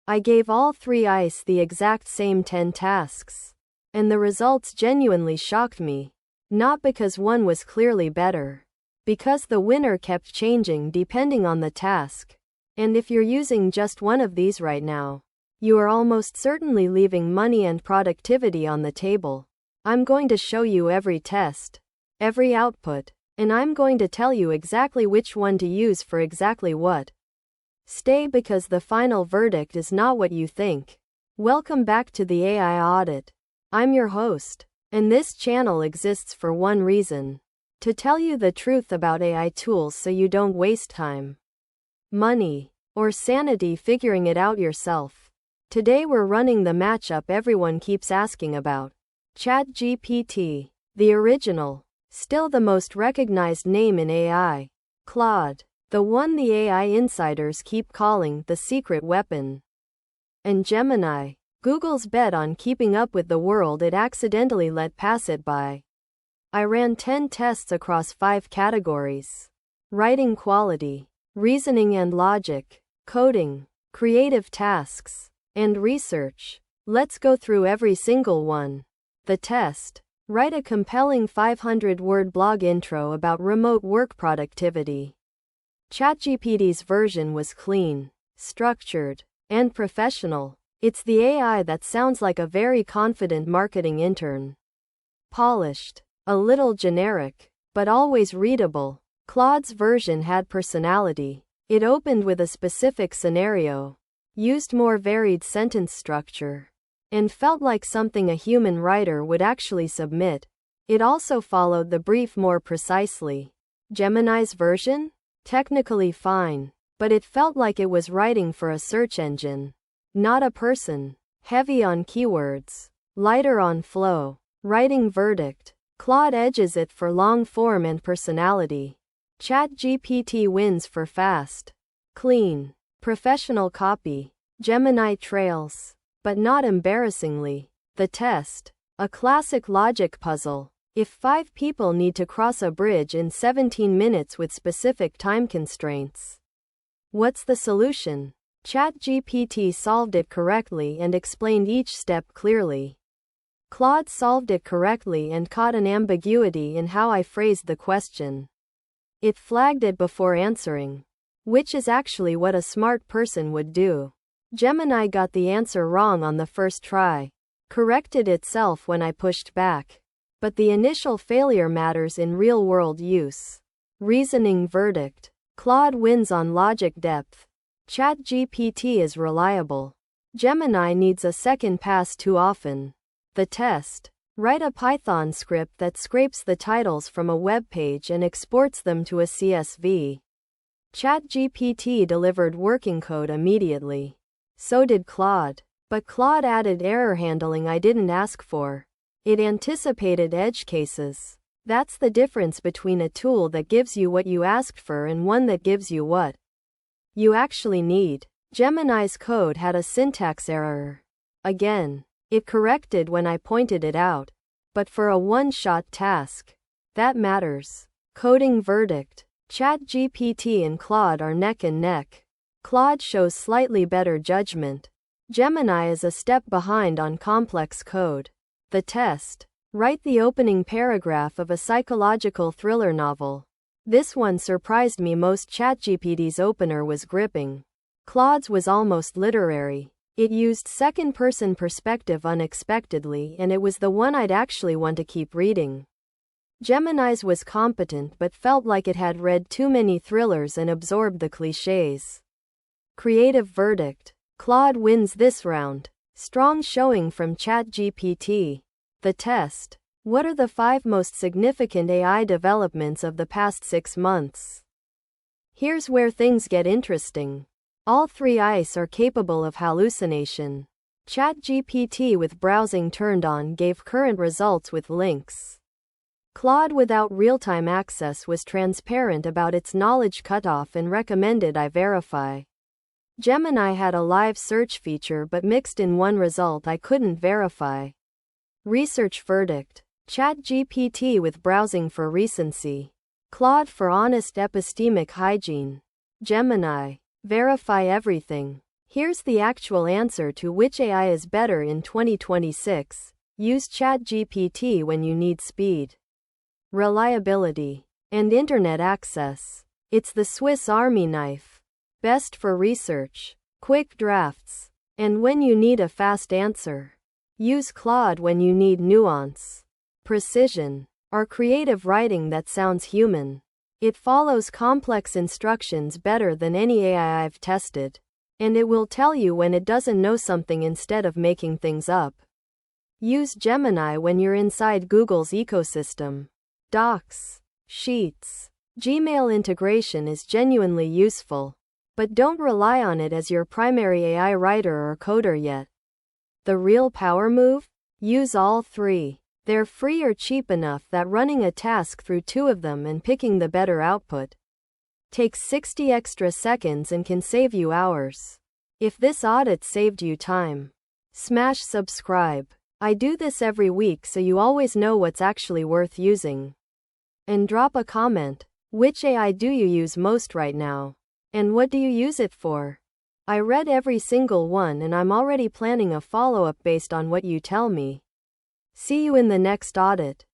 I gave all three ICE the exact same 10 tasks. And the results genuinely shocked me. Not because one was clearly better. Because the winner kept changing depending on the task. And if you're using just one of these right now, you are almost certainly leaving money and productivity on the table. I'm going to show you every test, every output, and I'm going to tell you exactly which one to use for exactly what. Stay because the final verdict is not what you think. Welcome back to the AI Audit. I'm your host, and this channel exists for one reason: to tell you the truth about AI tools so you don't waste time, money, or sanity figuring it out yourself. Today we're running the matchup everyone keeps asking about. ChatGPT, the original, still the most recognized name in AI. Claude, the one the AI insiders keep calling the secret weapon. And Gemini, Google's bet on keeping up with the world it accidentally let pass it by. I ran 10 tests across 5 categories: writing quality, reasoning and logic, coding, creative tasks, and research. Let's go through every single one. The test: write a compelling 500-word blog intro about remote work productivity. ChatGPT's version was clean, structured, and professional. It's the AI that sounds like a very confident marketing intern. Polished, a little generic, but always readable. Claude's version had personality. It opened with a specific scenario, used more varied sentence structure, and felt like something a human writer would actually submit. It also followed the brief more precisely. Gemini's version? Technically fine, but it felt like it was writing for a search engine, not a person. Heavy on keywords, lighter on flow. Writing verdict: Claude edges it for long form and personality. ChatGPT wins for fast, clean, professional copy. Gemini trails, but not embarrassingly. The test: a classic logic puzzle. If 5 people need to cross a bridge in 17 minutes with specific time constraints, what's the solution? ChatGPT solved it correctly and explained each step clearly. Claude solved it correctly and caught an ambiguity in how I phrased the question. It flagged it before answering, which is actually what a smart person would do. Gemini got the answer wrong on the first try, corrected itself when I pushed back. But the initial failure matters in real-world use. Reasoning verdict: Claude wins on logic depth. ChatGPT is reliable. Gemini needs a second pass too often. The test: write a Python script that scrapes the titles from a web page and exports them to a CSV. ChatGPT delivered working code immediately. So did Claude. But Claude added error handling I didn't ask for. It anticipated edge cases. That's the difference between a tool that gives you what you asked for and one that gives you what you actually need. Gemini's code had a syntax error. Again, it corrected when I pointed it out. But for a one-shot task, that matters. Coding verdict: ChatGPT and Claude are neck and neck. Claude shows slightly better judgment. Gemini is a step behind on complex code. The test: write the opening paragraph of a psychological thriller novel. This one surprised me most. ChatGPT's opener was gripping. Claude's was almost literary. It used second-person perspective unexpectedly, and it was the one I'd actually want to keep reading. Gemini's was competent but felt like it had read too many thrillers and absorbed the cliches. Creative verdict: Claude wins this round. Strong showing from ChatGPT. The test: what are the 5 most significant AI developments of the past 6 months? Here's where things get interesting. All 3 ICE are capable of hallucination. ChatGPT with browsing turned on gave current results with links. Claude without real-time access was transparent about its knowledge cutoff and recommended I verify. Gemini had a live search feature but mixed in one result I couldn't verify. Research verdict: ChatGPT with browsing for recency. Claude for honest epistemic hygiene. Gemini: verify everything. Here's the actual answer to which AI is better in 2026. Use ChatGPT when you need speed, reliability, and internet access. It's the Swiss Army knife. Best for research, quick drafts, and when you need a fast answer. Use Claude when you need nuance, precision, or creative writing that sounds human. It follows complex instructions better than any AI I've tested. And it will tell you when it doesn't know something instead of making things up. Use Gemini when you're inside Google's ecosystem. Docs, Sheets, Gmail integration is genuinely useful, but don't rely on it as your primary AI writer or coder yet. The real power move? Use all three. They're free or cheap enough that running a task through two of them and picking the better output takes 60 extra seconds and can save you hours. If this audit saved you time, smash subscribe. I do this every week so you always know what's actually worth using. And drop a comment. Which AI do you use most right now? And what do you use it for? I read every single one and I'm already planning a follow-up based on what you tell me. See you in the next audit.